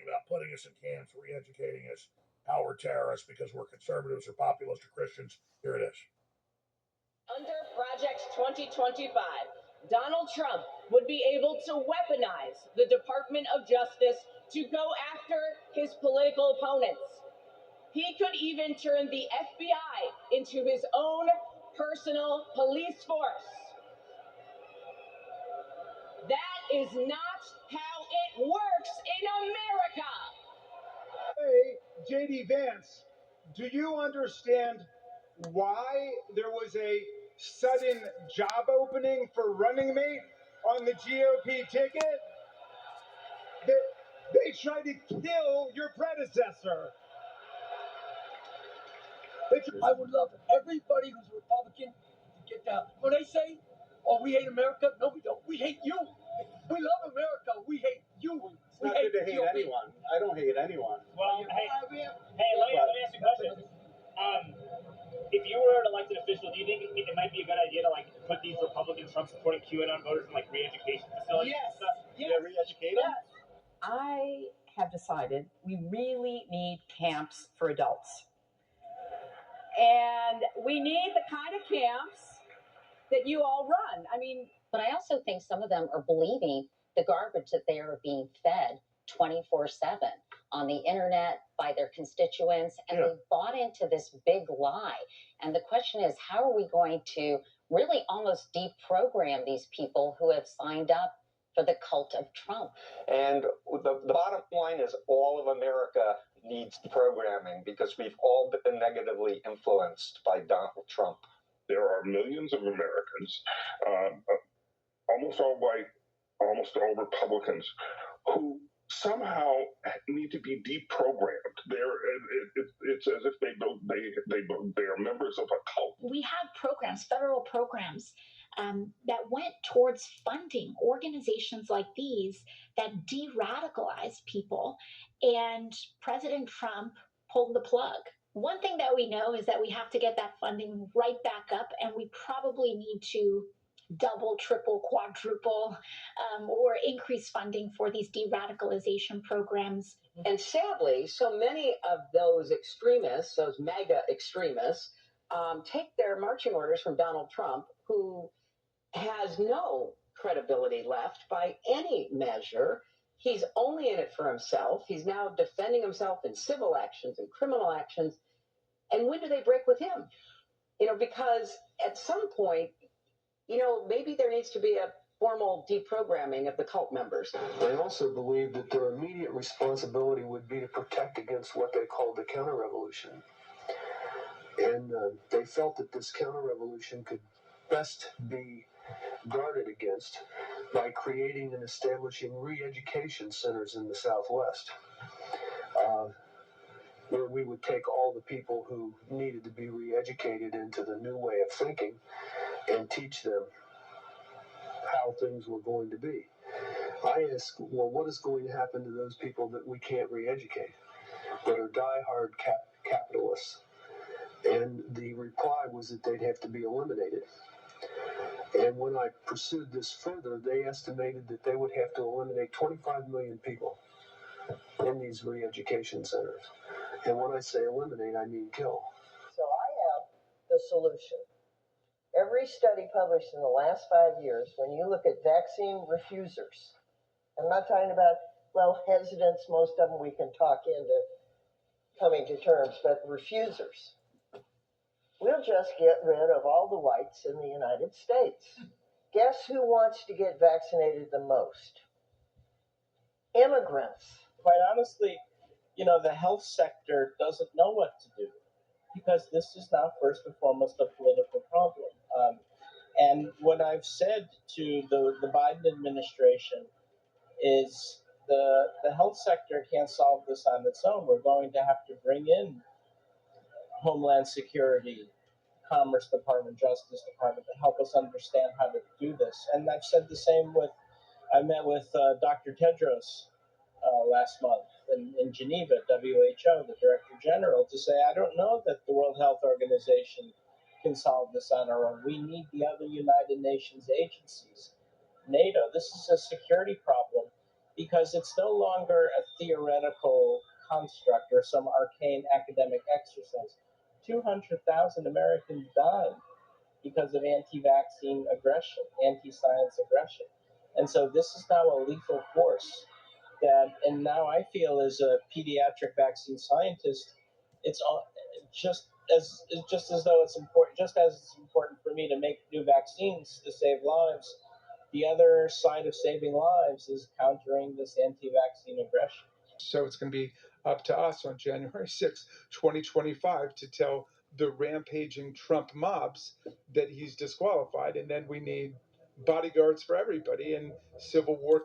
about putting us in camps, re-educating us, how we're terrorists because we're conservatives or populists or Christians. Here it is. Under Project 2025, Donald Trump would be able to weaponize the Department of Justice to go after his political opponents. He could even turn the FBI into his own personal police force. That is not how it works in America. Hey, J.D. Vance, do you understand why there was a sudden job opening for running mate on the GOP ticket? They tried to kill your predecessor. I would love everybody who's Republican to get down. When they say, oh, we hate America, no, we don't. We hate you. We love America. We hate you. It's not good to hate anyone. I don't hate anyone. Well, let me ask you a question. If you were an elected official, do you think it might be a good idea to put these Republican Trump supporting QAnon voters in re-education facilities and stuff? Yeah, re-educate them? I have decided we really need camps for adults. And we need the kind of camps that you all run. But I also think some of them are believing the garbage that they are being fed 24/7 on the internet by their constituents, and they've bought into this big lie. And the question is, how are we going to really almost deprogram these people who have signed up for the cult of Trump? And the bottom line is all of America needs programming because we've all been negatively influenced by Donald Trump. There are millions of Americans, almost all white, almost all Republicans, who somehow need to be deprogrammed. It's as if they are members of a cult. We have programs, federal programs, that went towards funding organizations like these that de-radicalize people, and President Trump pulled the plug. One thing that we know is that we have to get that funding right back up, and we probably need to double, triple, quadruple, or increase funding for these de-radicalization programs. And sadly, so many of those extremists, those MAGA extremists, take their marching orders from Donald Trump, who has no credibility left by any measure. He's only in it for himself. He's now defending himself in civil actions and criminal actions. And when do they break with him? Because at some point, maybe there needs to be a formal deprogramming of the cult members. They also believe that their immediate responsibility would be to protect against what they called the counter-revolution. And they felt that this counter-revolution could best be guarded against by creating and establishing re-education centers in the Southwest, where we would take all the people who needed to be re-educated into the new way of thinking and teach them how things were going to be. I asked, well, what is going to happen to those people that we can't re-educate, that are die-hard capitalists? And the reply was that they'd have to be eliminated. And when I pursued this further, they estimated that they would have to eliminate 25 million people in these re-education centers. And when I say eliminate, I mean kill. So I have the solution. Every study published in the last 5 years, when you look at vaccine refusers, I'm not talking about, hesitants, most of them we can talk into coming to terms, but refusers. We'll just get rid of all the whites in the United States. Guess who wants to get vaccinated the most? Immigrants. Quite honestly, the health sector doesn't know what to do because this is now first and foremost a political problem. And what I've said to the Biden administration is the health sector can't solve this on its own. We're going to have to bring in Homeland Security, Commerce Department, Justice Department to help us understand how to do this. And I've said the same I met with Dr. Tedros last month in Geneva, WHO, the Director General, to say, I don't know that the World Health Organization can solve this on our own. We need the other United Nations agencies. NATO, this is a security problem. because it's no longer a theoretical construct or some arcane academic exercise. 200,000 Americans died because of anti-vaccine aggression, anti-science aggression. And so this is now a lethal force that, and now I feel as a pediatric vaccine scientist, it's just as though it's important, just as it's important for me to make new vaccines to save lives, the other side of saving lives is countering this anti-vaccine aggression. So it's going to be up to us on January 6, 2025 to tell the rampaging Trump mobs that he's disqualified, and then we need bodyguards for everybody, and civil war